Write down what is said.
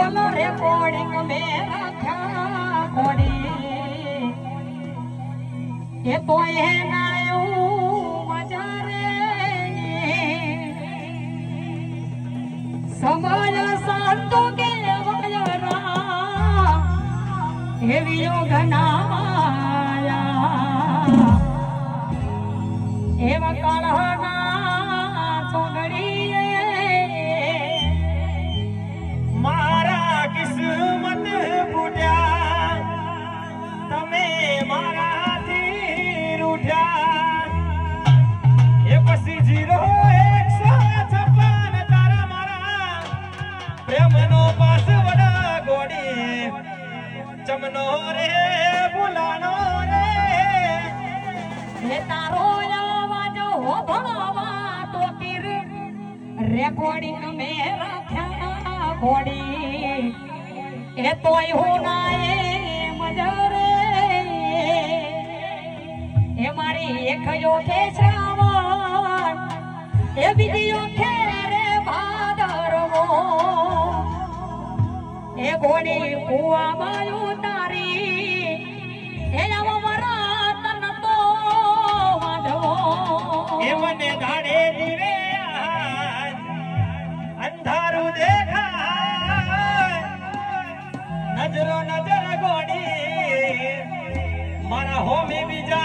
बोलो रिकॉर्डिंग में रखा कोडी ये तो है नायू मजारे समाज संतो के वजरा हे वियोग नाया एवा कालहना छोगड़ी मारा किस्मत फूट्या तमे माराथी रूठ्या ए पसी 0156 तारा मारा प्रेमनो पासवर्ड गोडी चमनो रे बुलानो रे हे तारो आवाज हो भवा तो किर रिकॉर्डिंग में रखा कोडी ए तोय हो नाए मजरे ए मारी एक यो के श्रावण ए बीजियो के रे भादरवो ए कोडी कुआ मायू तारी ए अमरा तन तो वाजवो ए वने धाडे दिवे अंधारू देखा नजरो नजर गोडी मारा होमी बीजा